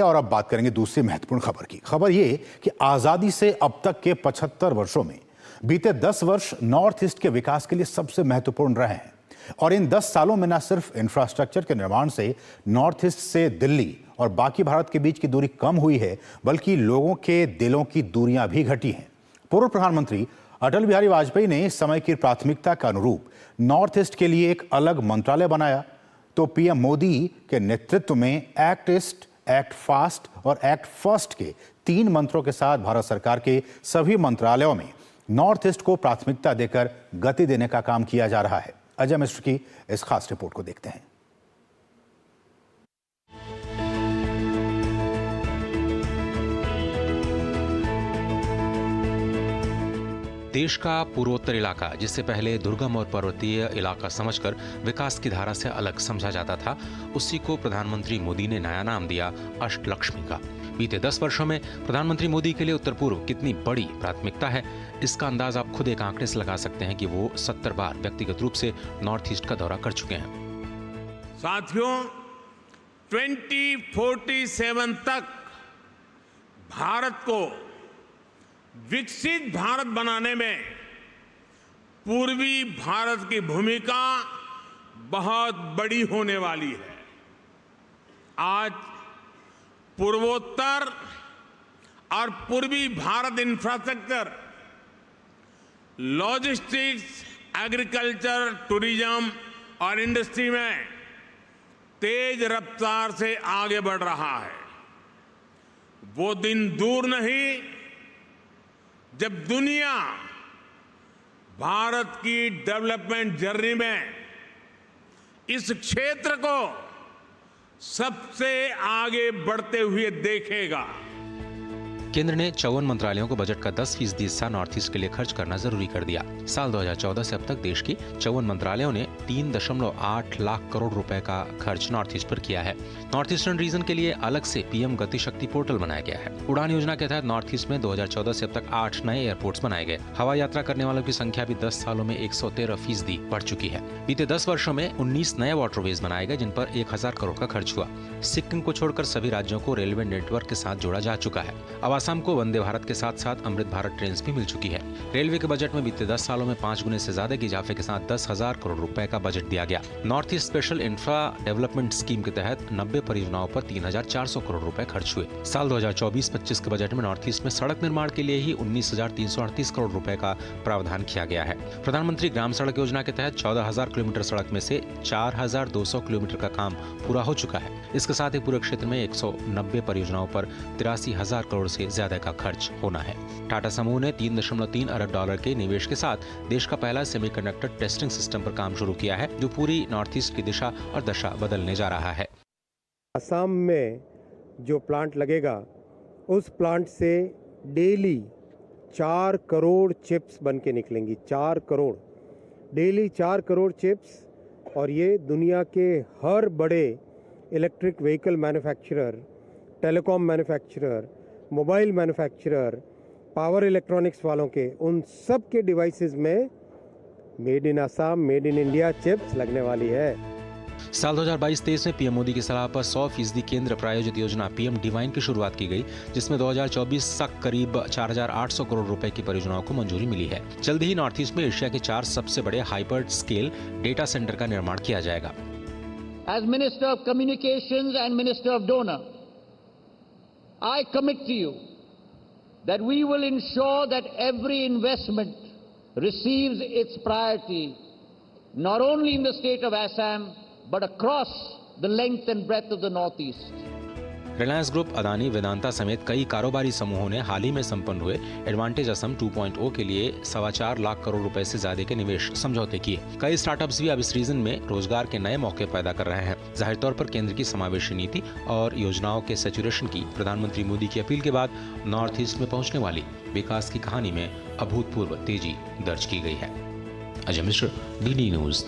और अब बात करेंगे दूसरी महत्वपूर्ण खबर की। खबर ये कि आजादी से अब तक के 75 वर्षों में बीते 10 वर्ष नॉर्थ ईस्ट के विकास के लिए सबसे महत्वपूर्ण रहे हैं। और इन 10 सालों में न सिर्फ इंफ्रास्ट्रक्चर के निर्माण से नॉर्थ ईस्ट से दिल्ली और बाकी भारत के बीच की दूरी कम हुई है, बल्कि लोगों के दिलों की दूरियां भी घटी हैं। पूर्व प्रधानमंत्री अटल बिहारी वाजपेयी ने समय की प्राथमिकता के अनुरूप नॉर्थ ईस्ट के लिए एक अलग मंत्रालय बनाया, तो पीएम मोदी के नेतृत्व में एक्ट ईस्ट, एक्ट फास्ट और एक्ट फर्स्ट के 3 मंत्रों के साथ भारत सरकार के सभी मंत्रालयों में नॉर्थ ईस्ट को प्राथमिकता देकर गति देने का काम किया जा रहा है। अजय मिश्र की इस खास रिपोर्ट को देखते हैं। देश का पूर्वोत्तर इलाका, जिससे पहले दुर्गम और पर्वतीय इलाका समझकर विकास की धारा से अलग समझा जाता था, उसी को प्रधानमंत्री मोदी ने नया नाम दिया अष्टलक्ष्मी का। बीते 10 वर्षों में प्रधानमंत्री मोदी के लिए उत्तर पूर्व कितनी बड़ी प्राथमिकता है, इसका अंदाज आप खुद एक आंकड़े से लगा सकते हैं कि वो 70 बार व्यक्तिगत रूप से नॉर्थ ईस्ट का दौरा कर चुके हैं। साथियों, 2047 तक भारत को विकसित भारत बनाने में पूर्वी भारत की भूमिका बहुत बड़ी होने वाली है। आज पूर्वोत्तर और पूर्वी Bharat infrastructure, logistics, agriculture, tourism और इंडस्ट्री में तेज रफ्तार से आगे बढ़ रहा है। वो दिन दूर नहीं जब दुनिया भारत की डेवलपमेंट जर्नी में इस क्षेत्र को सबसे आगे बढ़ते हुए देखेगा। केंद्र ने 54 मंत्रालयों को बजट का 10% हिस्सा नॉर्थ ईस्ट के लिए खर्च करना जरूरी कर दिया। साल 2014 से अब तक देश की 54 मंत्रालयों ने 3.8 लाख करोड़ रुपए का खर्च नॉर्थ ईस्ट पर किया है। नॉर्थ ईस्टर्न रीजन के लिए अलग से पीएम गति शक्ति पोर्टल बनाया गया है। उड़ान योजना के तहत नॉर्थ ईस्ट में 2014 से अब तक 8 नए एयरपोर्ट्स बनाए गए। हवाई यात्रा करने वालों की संख्या भी 10 सालों में 113% बढ़ चुकी है। बीते 10 वर्षों में 19 नए वाटरवेज बनाए गए, जिन पर 1000 करोड़ का खर्च हुआ। सिक्किम को छोड़कर सभी राज्यों को रेलवे नेटवर्क के साथ जोड़ा जा चुका है। अब असम को वंदे भारत के साथ साथ अमृत भारत ट्रेन भी मिल चुकी है। रेलवे के बजट में बीते 10 सालों में 5 गुने से ज्यादा के इजाफे के साथ 10,000 करोड़ रुपए का बजट दिया गया। North east special infra development scheme के तहत 90 परियोजनाओं पर 3,400 करोड़ रुपए खर्च हुए। साल 2024-25 के बजट में नॉर्थ ईस्ट में सड़क निर्माण के लिए ही 19,338 करोड़ रुपए का प्रावधान किया गया है। प्रधानमंत्री ग्राम सड़क योजना के तहत 14,000 किलोमीटर सड़क में से 4,200 किलोमीटर का काम पूरा हो चुका है। इसके साथ ही पूरे क्षेत्र में 190 परियोजनाओं पर 83,000 करोड़ से ज्यादा का खर्च होना है। टाटा समूह ने $3.3 अरब के निवेश के साथ देश का पहला सेमीकंडक्टर टेस्टिंग सिस्टम पर काम शुरू किया है, जो पूरी नॉर्थ ईस्ट की दिशा और दशा बदलने जा रहा है। असम में जो प्लांट लगेगा, उस प्लांट से डेली 4 करोड़ चिप्स बन के निकलेंगी। 4 करोड़ डेली 4 करोड़ चिप्स। और ये दुनिया के हर बड़े electric vehicle manufacturer, telecom manufacturer, mobile manufacturer, power electronics वालों के, उन सब के डिवाइसेस में made in Assam, made in India chips लगने वाली है। साल 2022-23 में पीएम मोदी की सलाह पर 100% केंद्र प्रायोजित योजना पीएम डिवाइन की शुरुआत की गई, जिसमें 2024 तक करीब 4,800 करोड़ रुपए की परियोजनाओं को मंजूरी मिली है। जल्द ही नॉर्थ ईस्ट में एशिया के 4 सबसे बड़े हाइपर स्केल डेटा सेंटर का निर्माण किया जाएगा। As Minister of Communications and Minister of Donor, I commit to you that we will ensure that every investment receives its priority, not only in the state of Assam, but across the length and breadth of the Northeast. Reliance group, Adani, Vedanta समेत कई कारोबारी समूहों ने हाल ही में संपन्न हुए advantage Assam 2.0 के लिए 4.25 लाख करोड़ रुपए से ज्यादा के निवेश समझौते किए। कई स्टार्टअप्स भी अब इस रीजन में रोजगार के नए मौके पैदा कर रहे हैं। जाहिर तौर पर केंद्र की समावेशी नीति और योजनाओं के सैचुरेशन की प्रधानमंत्री मोदी की अपील के बाद नॉर्थ ईस्ट में पहुंचने वाली विकास की कहानी में अभूतपूर्व तेजी दर्ज की गई है। Ajay Mishra, DD news,